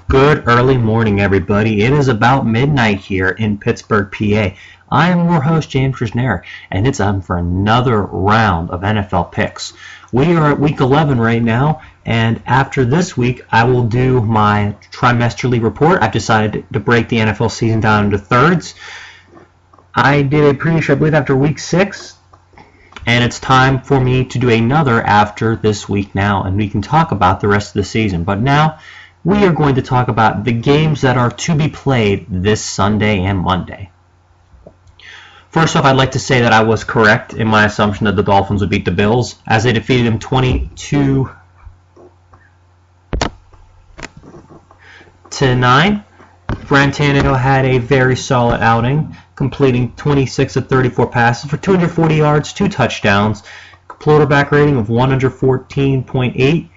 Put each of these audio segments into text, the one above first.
Good early morning, everybody. It is about midnight here in Pittsburgh, PA. I am your host, James Krishnera, and it's time for another round of NFL picks. We are at week 11 right now, and after this week, I will do my trimesterly report. I've decided to break the NFL season down into thirds. I did a preview show, I believe, after week 6, and it's time for me to do another after this week now, and we can talk about the rest of the season. But now, we are going to talk about the games that are to be played this Sunday and Monday. First off, I'd like to say that I was correct in my assumption that the Dolphins would beat the Bills, as they defeated them 22-9. Brent Tannehill had a very solid outing, completing 26 of 34 passes for 240 yards, 2 touchdowns, quarterback rating of 114.8.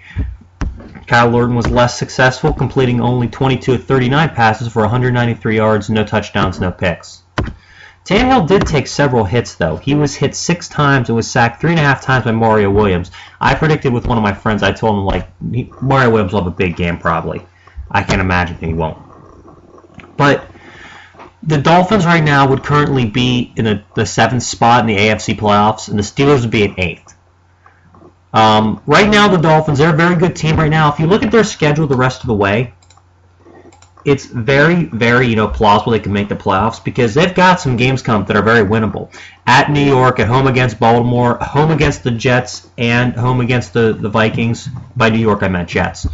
Kyle Orton was less successful, completing only 22 of 39 passes for 193 yards, no touchdowns, no picks. Tannehill did take several hits, though. He was hit 6 times and was sacked 3.5 times by Mario Williams. I predicted with one of my friends, I told him, Mario Williams will have a big game, probably. I can't imagine he won't. But the Dolphins right now would currently be in the 7th spot in the AFC playoffs, and the Steelers would be in 8th. Right now, the Dolphins, they're a very good team right now. If you look at their schedule the rest of the way, it's very, very, plausible they can make the playoffs because they've got some games coming up that are very winnable. At New York, at home against Baltimore, home against the Jets, and home against the Vikings. By New York, I meant Jets.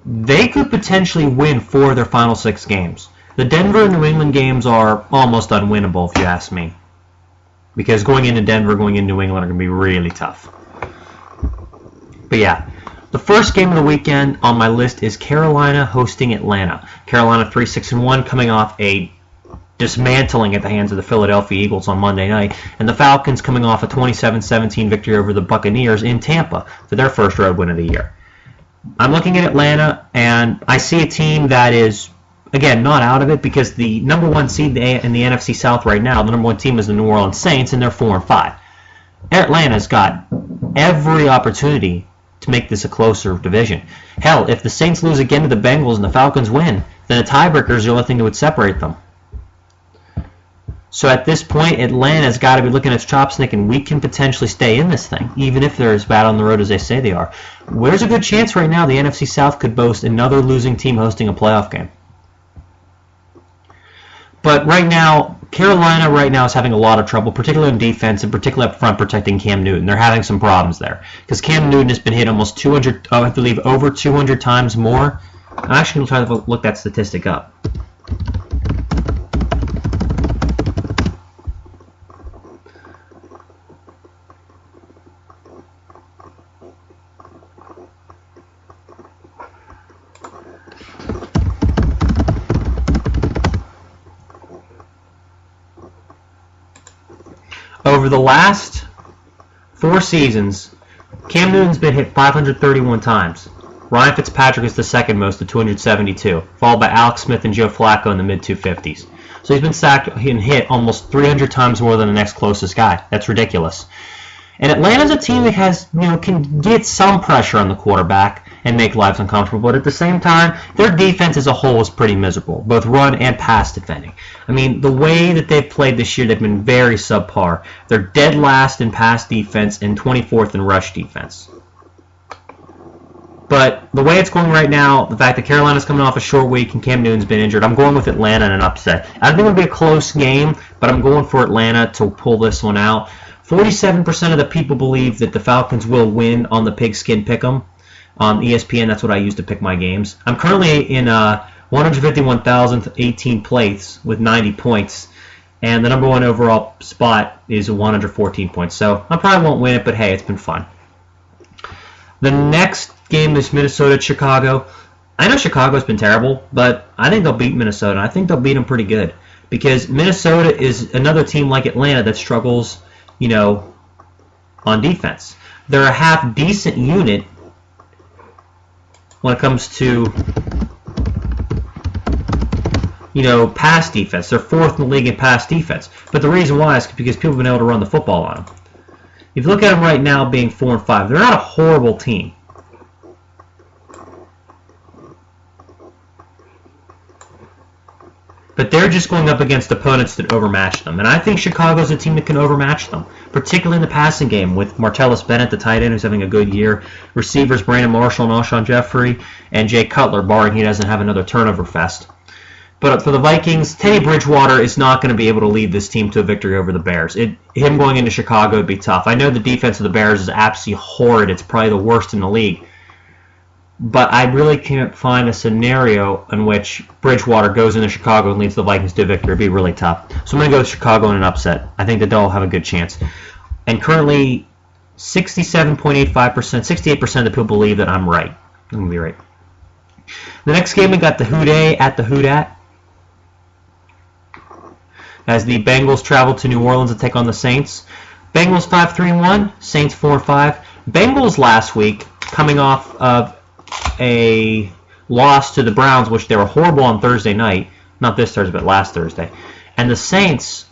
They could potentially win 4 of their final 6 games. The Denver and New England games are almost unwinnable, if you ask me. Because going into Denver, going into New England are going to be really tough. But yeah, the first game of the weekend on my list is Carolina hosting Atlanta. Carolina 3-6-1, coming off a dismantling at the hands of the Philadelphia Eagles on Monday night. And the Falcons coming off a 27-17 victory over the Buccaneers in Tampa for their first road win of the year. I'm looking at Atlanta, and I see a team that is, again, not out of it because the number 1 seed in the NFC South right now, the number 1 team is the New Orleans Saints, and they're 4-5. Atlanta's got every opportunity to make this a closer division. Hell, if the Saints lose again to the Bengals and the Falcons win, then a tiebreaker is the only thing that would separate them. So at this point, Atlanta's got to be looking at its chops thinking we can potentially stay in this thing, even if they're as bad on the road as they say they are. There's a good chance right now the NFC South could boast another losing team hosting a playoff game. But right now, Carolina right now is having a lot of trouble, particularly on defense and particularly up front protecting Cam Newton. They're having some problems there because Cam Newton has been hit almost 200, I believe, over 200 times more. I'm actually going to try to look that statistic up. Over the last 4 seasons, Cam Newton's been hit 531 times. Ryan Fitzpatrick is the second most at 272, followed by Alex Smith and Joe Flacco in the mid-250s. So he's been sacked and hit almost 300 times more than the next closest guy. That's ridiculous. And Atlanta's a team that has, can get some pressure on the quarterback and make lives uncomfortable, but at the same time, their defense as a whole is pretty miserable, both run and pass defending. I mean, the way that they've played this year, they've been very subpar. They're dead last in pass defense and 24th in rush defense. But the way it's going right now, the fact that Carolina's coming off a short week and Cam Newton's been injured, I'm going with Atlanta in an upset. I think it'll be a close game, but I'm going for Atlanta to pull this one out. 47% of the people believe that the Falcons will win on the Pigskin Pick'em. On ESPN, that's what I use to pick my games. I'm currently in 151,018 place with 90 points, and the number 1 overall spot is 114 points. So I probably won't win it, but hey, it's been fun. The next game is Minnesota-Chicago. I know Chicago's been terrible, but I think they'll beat Minnesota. I think they'll beat them pretty good because Minnesota is another team like Atlanta that struggles, on defense. They're a half-decent unit when it comes to, pass defense. They're 4th in the league in pass defense. But the reason why is because people have been able to run the football on them. If you look at them right now being 4-5, they're not a horrible team. But they're just going up against opponents that overmatch them. And I think Chicago's a team that can overmatch them, particularly in the passing game with Martellus Bennett, the tight end, who's having a good year. Receivers Brandon Marshall and Alshon Jeffrey, and Jay Cutler, barring he doesn't have another turnover fest. But for the Vikings, Teddy Bridgewater is not going to be able to lead this team to a victory over the Bears. Him going into Chicago would be tough. I know the defense of the Bears is absolutely horrid. It's probably the worst in the league. But I really can't find a scenario in which Bridgewater goes into Chicago and leads the Vikings to a victory. It'd be really tough. So I'm going to go with Chicago in an upset. I think that they'll have a good chance. And currently, 67.85%, 68% of the people believe that I'm right. I'm going to be right. The next game, we got the Houday at the Houdat, as the Bengals travel to New Orleans to take on the Saints. Bengals 5-3-1, Saints 4-5. Bengals last week, coming off of a loss to the Browns, which they were horrible on Thursday night. Not this Thursday, but last Thursday. And the Saints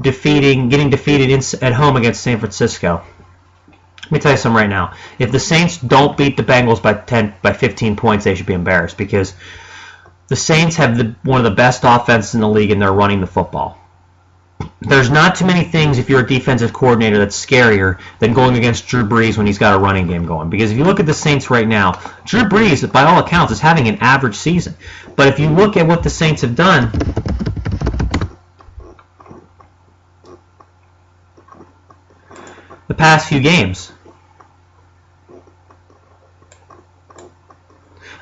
getting defeated at home against San Francisco. Let me tell you something right now. If the Saints don't beat the Bengals by 15 points, they should be embarrassed, because the Saints have one of the best offenses in the league, and they're running the football. There's not too many things, if you're a defensive coordinator, that's scarier than going against Drew Brees when he's got a running game going. Because if you look at the Saints right now, Drew Brees, by all accounts, is having an average season. But if you look at what the Saints have done, the past few games,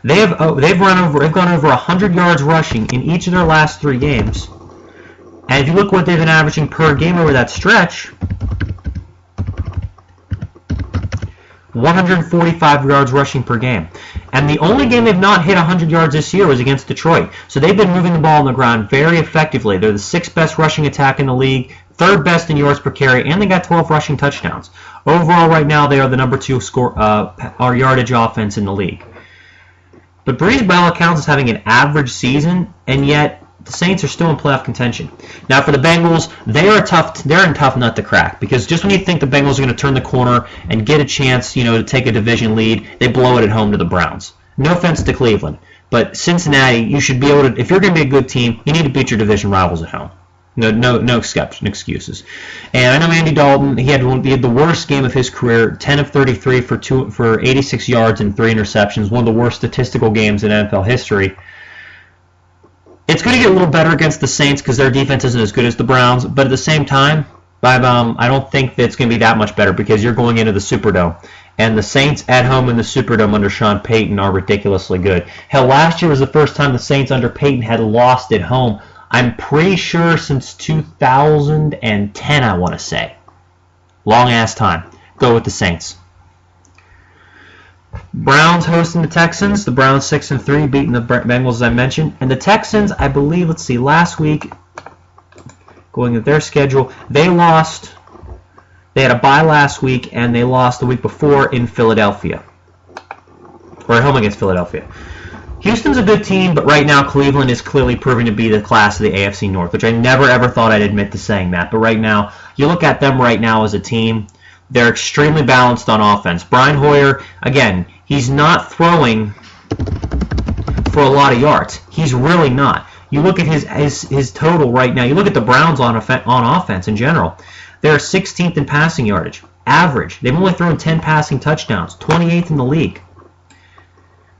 they've gone over 100 yards rushing in each of their last 3 games. And if you look what they've been averaging per game over that stretch, 145 yards rushing per game. And the only game they've not hit 100 yards this year was against Detroit. So they've been moving the ball on the ground very effectively. They're the 6th best rushing attack in the league, 3rd best in yards per carry, and they got 12 rushing touchdowns. Overall, right now, they are the number 2 yardage offense in the league. But Brees, by all accounts, is having an average season, and yet the Saints are still in playoff contention. Now, for the Bengals, they're in tough nut to crack, because just when you think the Bengals are going to turn the corner and get a chance, to take a division lead, they blow it at home to the Browns. No offense to Cleveland, but Cincinnati, you should be able to. If you're going to be a good team, you need to beat your division rivals at home. No excuses. And I know Andy Dalton, he had the worst game of his career, 10 of 33 for 86 yards and 3 interceptions, one of the worst statistical games in NFL history. It's going to get a little better against the Saints because their defense isn't as good as the Browns, but at the same time, I don't think that it's going to be that much better, because you're going into the Superdome. And the Saints at home in the Superdome under Sean Payton are ridiculously good. Hell, last year was the first time the Saints under Payton had lost at home, I'm pretty sure, since 2010, I want to say. Long-ass time. Go with the Saints. Browns hosting the Texans. The Browns 6-3, beating the Bengals, as I mentioned. And the Texans, I believe, last week, going with their schedule, they lost. They had a bye last week, and they lost the week before in Philadelphia. Or at home against Philadelphia. Houston's a good team, but right now Cleveland is clearly proving to be the class of the AFC North, which I never ever thought I'd admit to saying that. But right now, you look at them right now as a team, they're extremely balanced on offense. Brian Hoyer, again, he's not throwing for a lot of yards. He's really not. You look at his total right now. You look at the Browns on offense in general. They're 16th in passing yardage, average. They've only thrown 10 passing touchdowns, 28th in the league.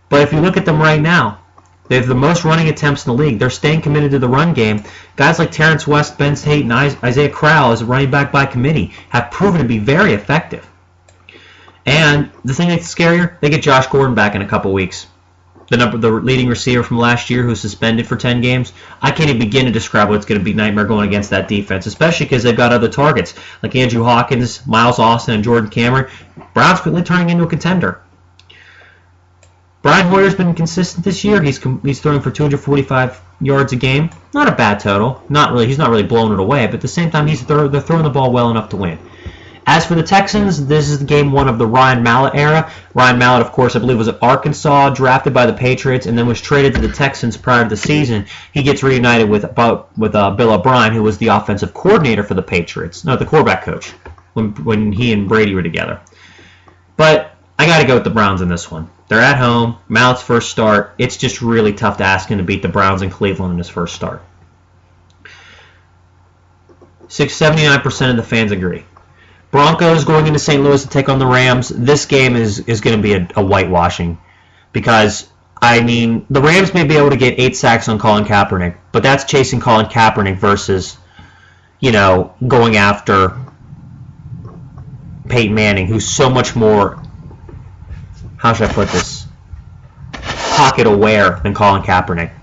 But if you look at them right now, they have the most running attempts in the league. They're staying committed to the run game. Guys like Terrence West, Ben Tate, and Isaiah Crowell as a running back by committee have proven to be very effective. And the thing that's scarier, they get Josh Gordon back in a couple weeks. The leading receiver from last year who's suspended for 10 games. I can't even begin to describe what's going to be nightmare going against that defense, especially because they've got other targets like Andrew Hawkins, Miles Austin, and Jordan Cameron. Browns quickly turning into a contender. Brian Hoyer's been consistent this year. He's throwing for 245 yards a game. Not a bad total. He's not really blowing it away, but at the same time, they're throwing the ball well enough to win. As for the Texans, this is game 1 of the Ryan Mallett era. Ryan Mallett, of course, I believe was at Arkansas, drafted by the Patriots, and then was traded to the Texans prior to the season. He gets reunited with Bill O'Brien, who was the offensive coordinator for the Patriots. No, the quarterback coach, when he and Brady were together. But I got to go with the Browns in this one. They're at home. Mallett's first start. It's just really tough to ask him to beat the Browns in Cleveland in his first start. 79% of the fans agree. Broncos going into St. Louis to take on the Rams. This game is going to be a whitewashing because, I mean, the Rams may be able to get 8 sacks on Colin Kaepernick, but that's chasing Colin Kaepernick versus, going after Peyton Manning, who's so much more, how should I put this, pocket aware than Colin Kaepernick.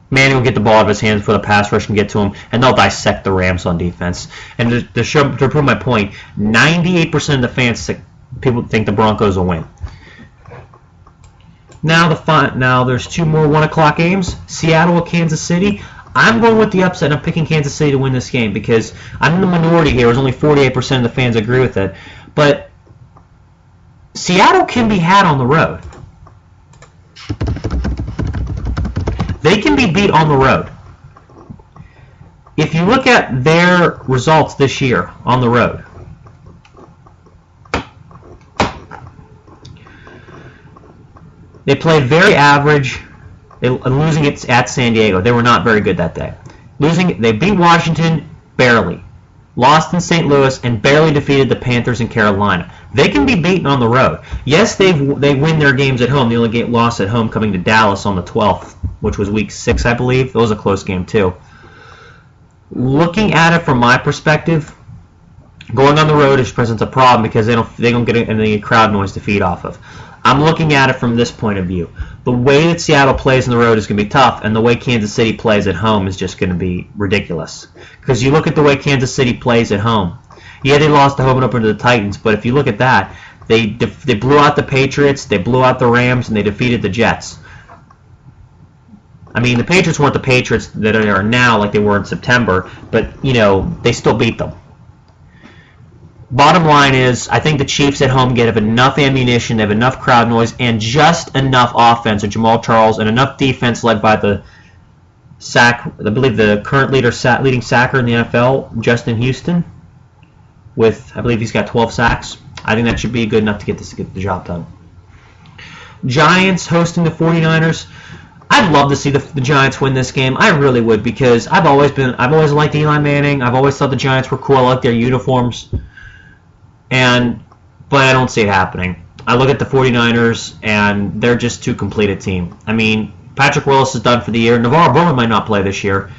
Manning will get the ball out of his hands before the pass rush can get to him, and they'll dissect the Rams on defense. And to prove my point, 98% of the fans people think the Broncos will win. Now there's 2 more 1 o'clock games. Seattle at Kansas City. I'm going with the upset. I'm picking Kansas City to win this game because I'm in the minority here. There's only 48% of the fans agree with it. But Seattle can be had on the road. They can be beat on the road. If you look at their results this year on the road, they played very average, losing it at San Diego. They were not very good that day. They beat Washington barely, lost in St. Louis, and barely defeated the Panthers in Carolina. They can be beaten on the road. Yes, they win their games at home. They only get lost at home coming to Dallas on the 12th, which was week 6, I believe. That was a close game, too. Looking at it from my perspective, going on the road presents a problem because they don't get any crowd noise to feed off of. I'm looking at it from this point of view. The way that Seattle plays on the road is going to be tough, and the way Kansas City plays at home is just going to be ridiculous. Because you look at the way Kansas City plays at home. Yeah, they lost the home opener to the Titans, but if you look at that, they blew out the Patriots, they blew out the Rams, and they defeated the Jets. I mean, the Patriots weren't the Patriots that are now like they were in September, but, they still beat them. Bottom line is, I think the Chiefs at home get enough ammunition, they have enough crowd noise, and just enough offense with Jamal Charles, and enough defense led by I believe the current leading sacker in the NFL, Justin Houston, I believe he's got 12 sacks. I think that should be good enough to get the job done. Giants hosting the 49ers. I'd love to see the Giants win this game. I really would, because I've always liked Eli Manning. I've always thought the Giants were cool. I like their uniforms. But I don't see it happening. I look at the 49ers, and they're just too complete a team. I mean, Patrick Willis is done for the year. Navarro Bowman might not play this year.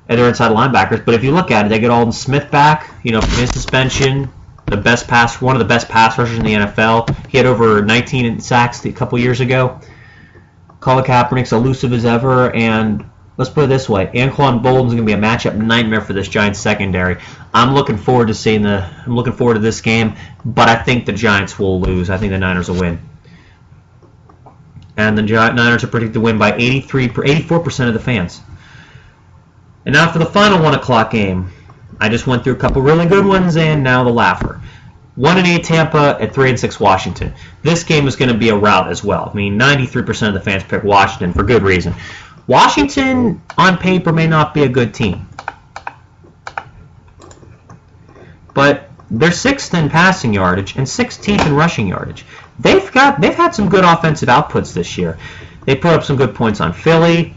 And they're inside linebackers. But if you look at it, they get Alden Smith back, from his suspension. One of the best pass rushers in the NFL. He had over 19 sacks a couple years ago. Colin Kaepernick's elusive as ever, and let's put it this way: Anquan Bolden's going to be a matchup nightmare for this Giants secondary. I'm looking forward to this game, but I think the Giants will lose. I think the Niners will win, and the Niners are predicted to win by 84% of the fans. And now for the final 1 o'clock game. I just went through a couple really good ones, and now the laugher. 1-8 Tampa at 3-6 Washington. This game is going to be a rout as well. I mean, 93% of the fans pick Washington for good reason. Washington, on paper, may not be a good team, but they're 6th in passing yardage and 16th in rushing yardage. They've had some good offensive outputs this year. They put up some good points on Philly.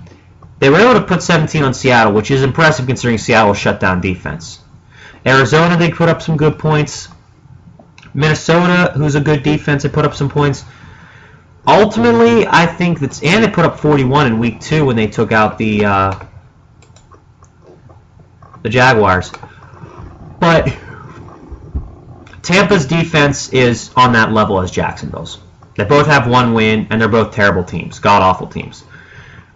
They were able to put 17 on Seattle, which is impressive considering Seattle's shut down defense. Arizona, they put up some good points. Minnesota, who's a good defense, they put up some points. Ultimately, I think and they put up 41 in week 2 when they took out the Jaguars. But Tampa's defense is on that level as Jacksonville's. They both have 1 win, and they're both terrible teams, god-awful teams.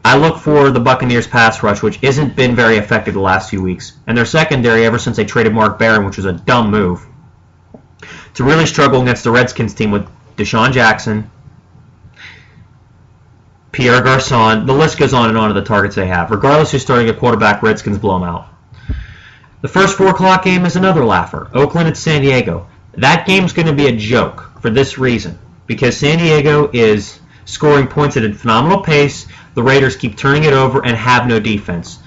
I look for the Buccaneers pass rush, which hasn't been very effective the last few weeks, and their secondary ever since they traded Mark Barron, which was a dumb move, to really struggle against the Redskins team with Deshaun Jackson, Pierre Garçon. The list goes on and on of the targets they have. Regardless who's starting a quarterback, Redskins blow them out. The first 4 o'clock game is another laugher. Oakland at San Diego. That game's going to be a joke for this reason, because San Diego is scoring points at a phenomenal pace. The Raiders keep turning it over and have no defense.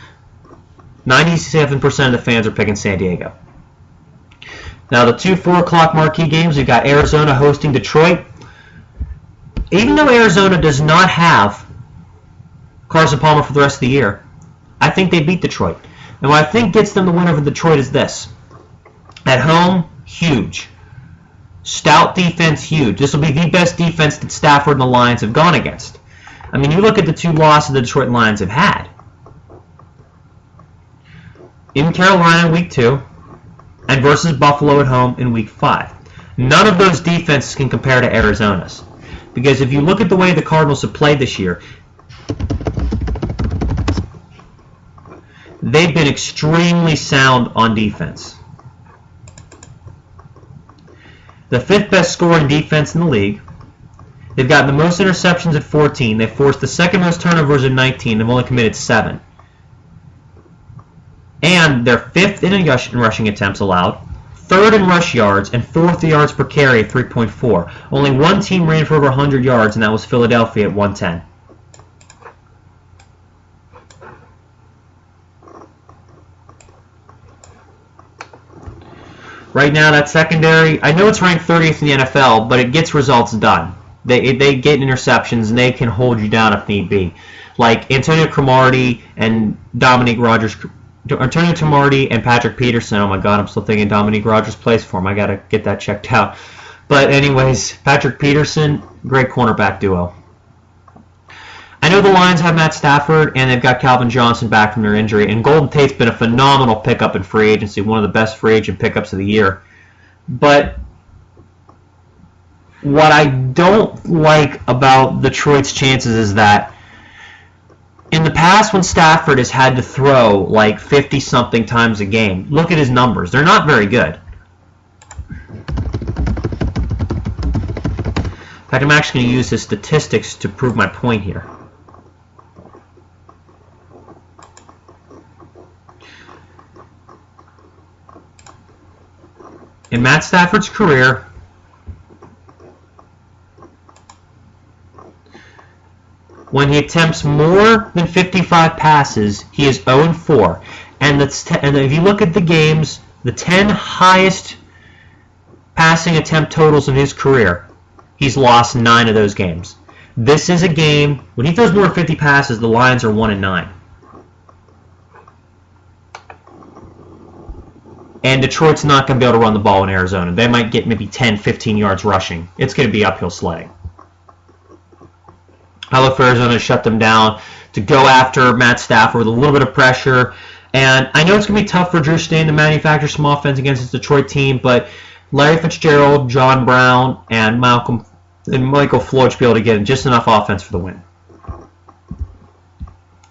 97% of the fans are picking San Diego. Now the 2 4 o'clock marquee games, we've got Arizona hosting Detroit. even though Arizona does not have Carson Palmer for the rest of the year, I think they beat Detroit. And what I think gets them the win over Detroit is this. At home, huge. Stout defense, huge. This will be the best defense that Stafford and the Lions have gone against. I mean, you look at the 2 losses the Detroit Lions have had. In Carolina in Week 2, and versus Buffalo at home in Week 5. None of those defenses can compare to Arizona's. Because if you look at the way the Cardinals have played this year, they've been extremely sound on defense. The 5th best scoring defense in the league. They've gotten the most interceptions at 14. They've forced the 2nd most turnovers at 19. They've only committed 7. And they're 5th in rushing attempts allowed, 3rd in rush yards, and 4th yards per carry at 3.4. Only one team ran for over 100 yards, and that was Philadelphia at 110. Right now, that secondary, I know it's ranked 30th in the NFL, but it gets results done. They get interceptions, and they can hold you down if need be. Like Antonio Cromartie and Antonio Cromartie and Patrick Peterson. Oh my God, I'm still thinking Dominique Rodgers plays for him. I got to get that checked out. But anyways, Patrick Peterson, great cornerback duo. I know the Lions have Matt Stafford, and they've got Calvin Johnson back from their injury. And Golden Tate's been a phenomenal pickup in free agency, one of the best free agent pickups of the year. But what I don't like about Detroit's chances is that in the past, when Stafford has had to throw like 50-something times a game, look at his numbers. They're not very good. In fact, I'm actually going to use his statistics to prove my point here. In Matt Stafford's career, when he attempts more than 55 passes, he is 0-4. And if you look at the games, the 10 highest passing attempt totals of his career, he's lost 9 of those games. This is a game, when he throws more than 50 passes, the Lions are 1-9. And Detroit's not going to be able to run the ball in Arizona. They might get maybe 10, 15 yards rushing. It's going to be uphill sledding. I look for Arizona to shut them down, to go after Matt Stafford with a little bit of pressure. And I know it's going to be tough for Drew Stanton to manufacture some offense against this Detroit team, but Larry Fitzgerald, John Brown, and Michael Floyd should be able to get just enough offense for the win.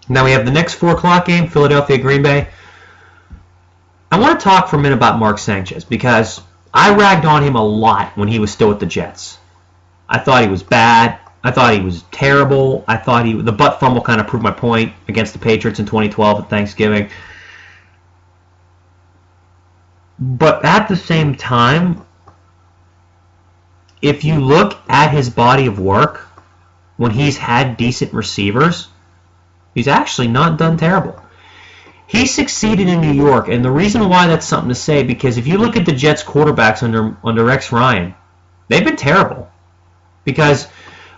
Now we have the next 4 o'clock game, Philadelphia-Green Bay. I want to talk for a minute about Mark Sanchez because I ragged on him a lot when he was still with the Jets. I thought he was bad. I thought he was terrible. I thought the butt fumble kind of proved my point against the Patriots in 2012 at Thanksgiving. But at the same time, if you look at his body of work, when he's had decent receivers, he's actually not done terrible. He succeeded in New York, and the reason why that's something to say, because if you look at the Jets quarterbacks under Rex Ryan, they've been terrible. Because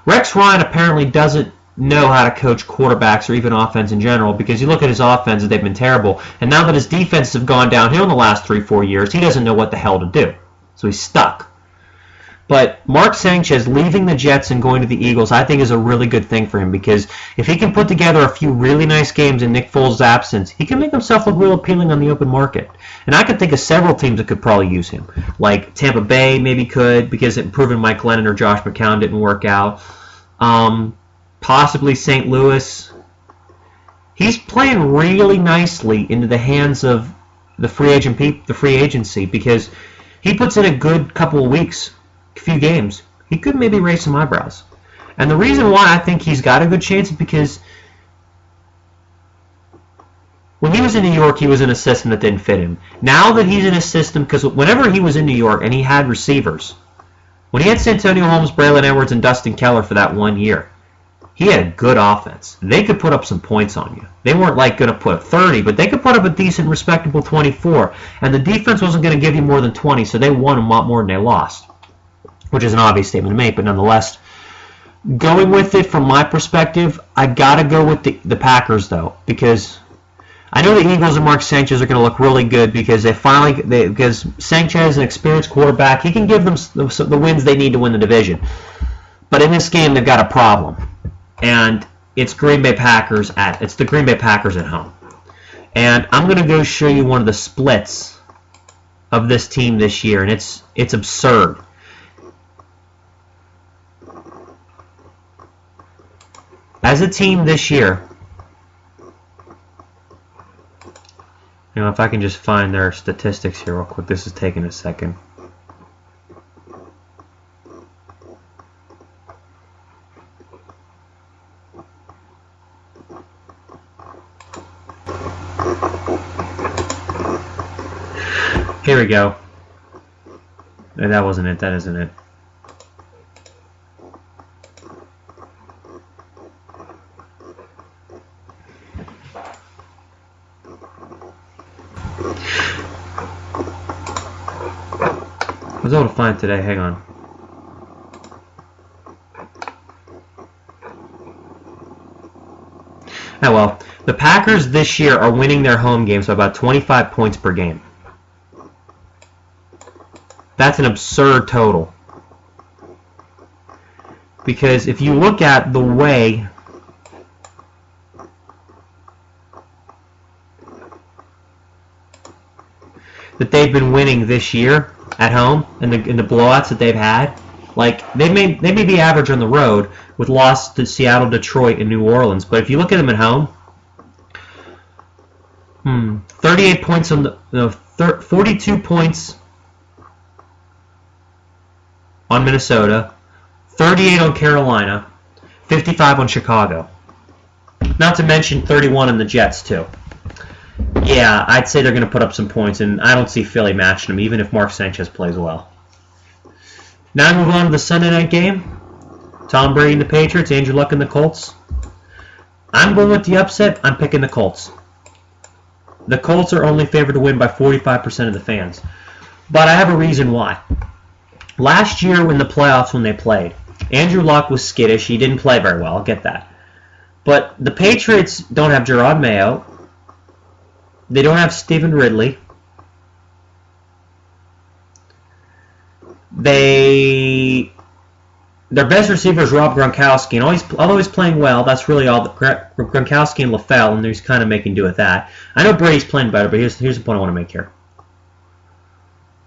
Rex Ryan apparently doesn't know how to coach quarterbacks or even offense in general, because you look at his offenses, they've been terrible. And now that his defenses have gone downhill in the last 3-4 years, he doesn't know what the hell to do. So he's stuck. But Mark Sanchez leaving the Jets and going to the Eagles, I think is a really good thing for him, because if he can put together a few really nice games in Nick Foles' absence, he can make himself look real appealing on the open market. And I could think of several teams that could probably use him. Like Tampa Bay maybe could, because it proven Mike Lennon or Josh McCown didn't work out. Possibly St. Louis. He's playing really nicely into the hands of the free agency, because he puts in a good couple of weeks, a few games. He could maybe raise some eyebrows. And the reason why I think he's got a good chance is because when he was in New York, he was in a system that didn't fit him. Now that he's in a system, because whenever he was in New York and he had receivers, when he had Santonio Holmes, Braylon Edwards, and Dustin Keller for that 1 year, he had a good offense. They could put up some points on you. They weren't like going to put up 30, but they could put up a decent, respectable 24. And the defense wasn't going to give you more than 20, so they won a lot more than they lost, which is an obvious statement to make, but nonetheless. Going with it from my perspective, I got to go with the Packers, though, because I know the Eagles and Mark Sanchez are going to look really good because because Sanchez is an experienced quarterback. He can give them the wins they need to win the division. But in this game, they've got a problem, and it's the Green Bay Packers at home. And I'm going to go show you one of the splits of this team this year, and it's absurd. As a team this year, if I can just find their statistics here real quick. This is taking a second. Here we go. No, that wasn't it. That isn't it. I was able to find it today. Hang on. Oh well. The Packers this year are winning their home games by about 25 points per game. That's an absurd total. Because if you look at the way that they've been winning this year at home in the blowouts that they've had, like they may be average on the road with losses to Seattle, Detroit, and New Orleans, but if you look at them at home, 38 points on 42 points on Minnesota, 38 on Carolina, 55 on Chicago. Not to mention 31 on the Jets, too. Yeah, I'd say they're going to put up some points, and I don't see Philly matching them, even if Mark Sanchez plays well. Now I move on to the Sunday night game. Tom Brady and the Patriots, Andrew Luck and the Colts. I'm going with the upset. I'm picking the Colts. The Colts are only favored to win by 45% of the fans. But I have a reason why. Last year in the playoffs when they played, Andrew Luck was skittish. He didn't play very well. I'll get that. But the Patriots don't have Gerard Mayo. They don't have Stephen Ridley. Their best receiver is Rob Gronkowski, and although he's playing well, that's really all that Gronkowski and LaFell, and he's kind of making do with that. I know Brady's playing better, but here's the point I want to make here.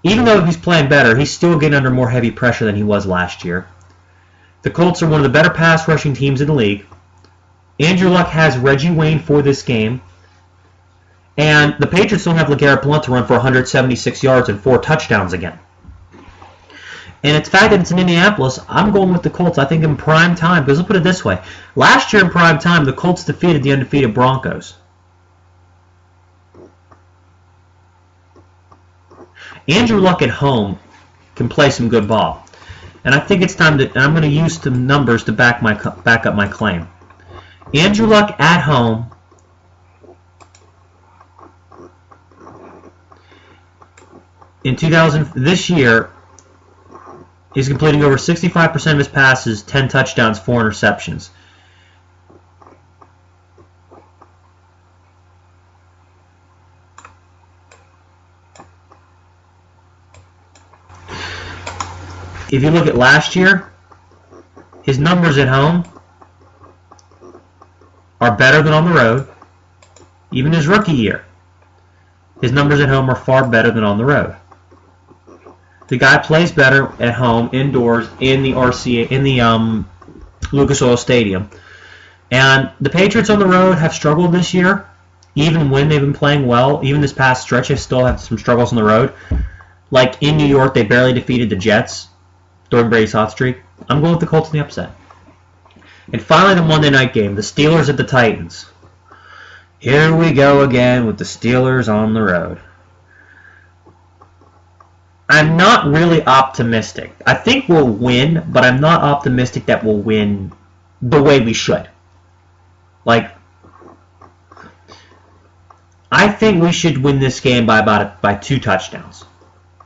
Even though he's playing better, he's still getting under more heavy pressure than he was last year. The Colts are one of the better pass rushing teams in the league. Andrew Luck has Reggie Wayne for this game. And the Patriots don't have LeGarrette Blount to run for 176 yards and 4 touchdowns again. And it's the fact that it's in Indianapolis, I'm going with the Colts. I think in prime time, because let's put it this way. Last year in prime time, the Colts defeated the undefeated Broncos. Andrew Luck at home can play some good ball. And I think it's time to, and I'm going to use some numbers to back up my claim. Andrew Luck at home in this year is completing over 65% of his passes, 10 touchdowns, 4 interceptions. If you look at last year, his numbers at home are better than on the road. Even his rookie year, his numbers at home are far better than on the road. The guy plays better at home, indoors, in the Lucas Oil Stadium. And the Patriots on the road have struggled this year, even when they've been playing well. Even this past stretch, they still have some struggles on the road. Like in New York, they barely defeated the Jets during Brady's hot streak. I'm going with the Colts in the upset. And finally, the Monday night game, the Steelers at the Titans. Here we go again with the Steelers on the road. I'm not really optimistic. I think we'll win, but I'm not optimistic that we'll win the way we should. Like, I think we should win this game by 2 touchdowns.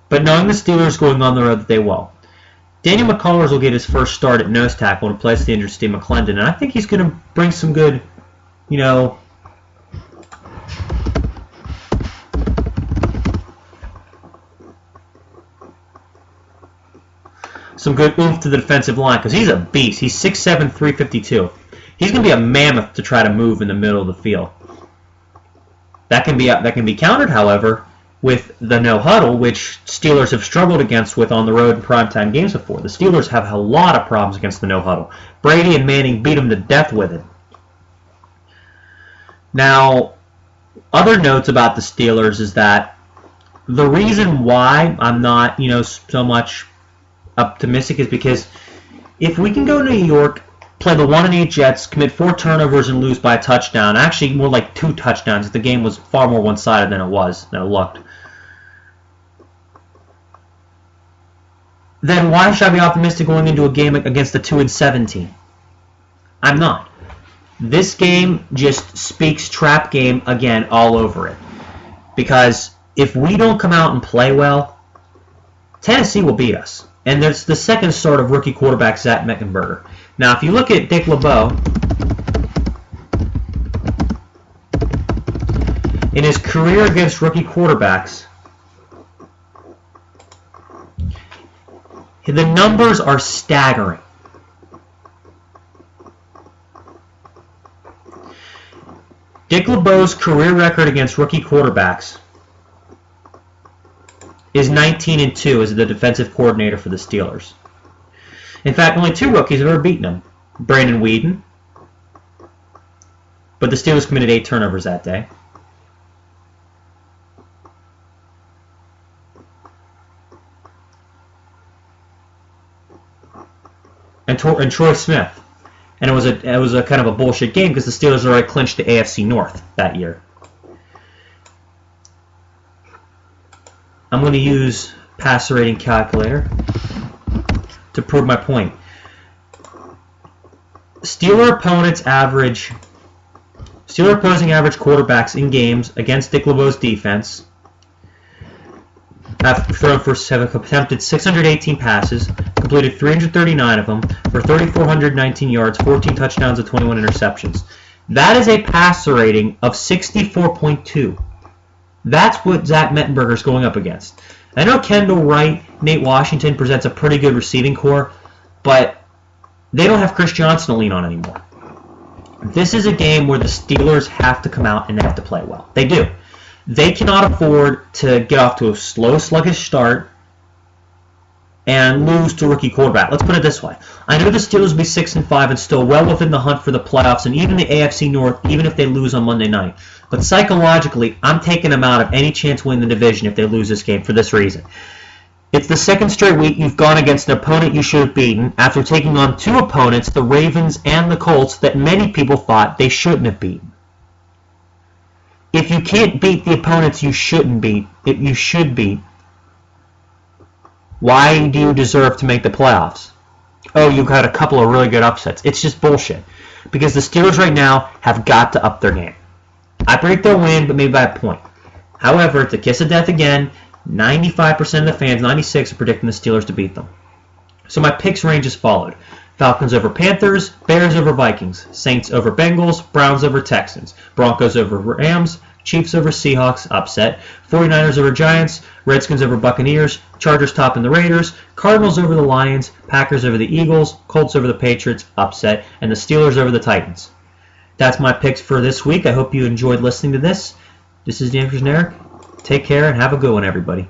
But knowing the Steelers going on the road that they will. Daniel McCullers will get his first start at nose tackle to replace the injured Steve McClendon, and I think he's going to bring some good, you know, some good oomph to the defensive line, because he's a beast. He's 6'7", 352. He's going to be a mammoth to try to move in the middle of the field. That can be countered, however, with the no huddle, which Steelers have struggled against with on the road in primetime games before. The Steelers have a lot of problems against the no huddle. Brady and Manning beat them to death with it. Now, other notes about the Steelers is that the reason why I'm not, so much optimistic is because if we can go to New York, play the 1-8 Jets, commit 4 turnovers, and lose by a touchdown, actually more like 2 touchdowns, the game was far more one-sided than it looked, then why should I be optimistic going into a game against the 2-7 team? I'm not. This game just speaks trap game again all over it. Because if we don't come out and play well, Tennessee will beat us. And there's the second start of rookie quarterback Zach Mettenberger. Now, if you look at Dick LeBeau, in his career against rookie quarterbacks, the numbers are staggering. Dick LeBeau's career record against rookie quarterbacks is 19-2 as the defensive coordinator for the Steelers. In fact, only 2 rookies have ever beaten him. Brandon Whedon, but the Steelers committed 8 turnovers that day. And Troy Smith. And it was a kind of a bullshit game because the Steelers already clinched the AFC North that year. I'm going to use passer rating calculator to prove my point. Steeler opposing average quarterbacks in games against Dick LeBeau's defense have attempted 618 passes, completed 339 of them for 3,419 yards, 14 touchdowns, and 21 interceptions. That is a passer rating of 64.2. That's what Zach Mettenberger is going up against. I know Kendall Wright, Nate Washington presents a pretty good receiving core, but they don't have Chris Johnson to lean on anymore. This is a game where the Steelers have to come out and they have to play well. They do. They cannot afford to get off to a slow, sluggish start and lose to a rookie quarterback. Let's put it this way. I know the Steelers will be 6-5 and still well within the hunt for the playoffs and even the AFC North, even if they lose on Monday night. But psychologically, I'm taking them out of any chance to win the division if they lose this game for this reason. It's the second straight week you've gone against an opponent you should have beaten after taking on 2 opponents, the Ravens and the Colts, that many people thought they shouldn't have beaten. If you can't beat the opponents you should beat, why do you deserve to make the playoffs? Oh, you got a couple of really good upsets. It's just bullshit. Because the Steelers right now have got to up their game. I predict they'll win, but maybe by a point. However, it's a kiss of death again. 95% of the fans, 96%, are predicting the Steelers to beat them. So my picks range is followed. Falcons over Panthers, Bears over Vikings, Saints over Bengals, Browns over Texans, Broncos over Rams, Chiefs over Seahawks, upset, 49ers over Giants, Redskins over Buccaneers, Chargers topping the Raiders, Cardinals over the Lions, Packers over the Eagles, Colts over the Patriots, upset, and the Steelers over the Titans. That's my picks for this week. I hope you enjoyed listening to this. This is Dan Eric. Take care and have a good one, everybody.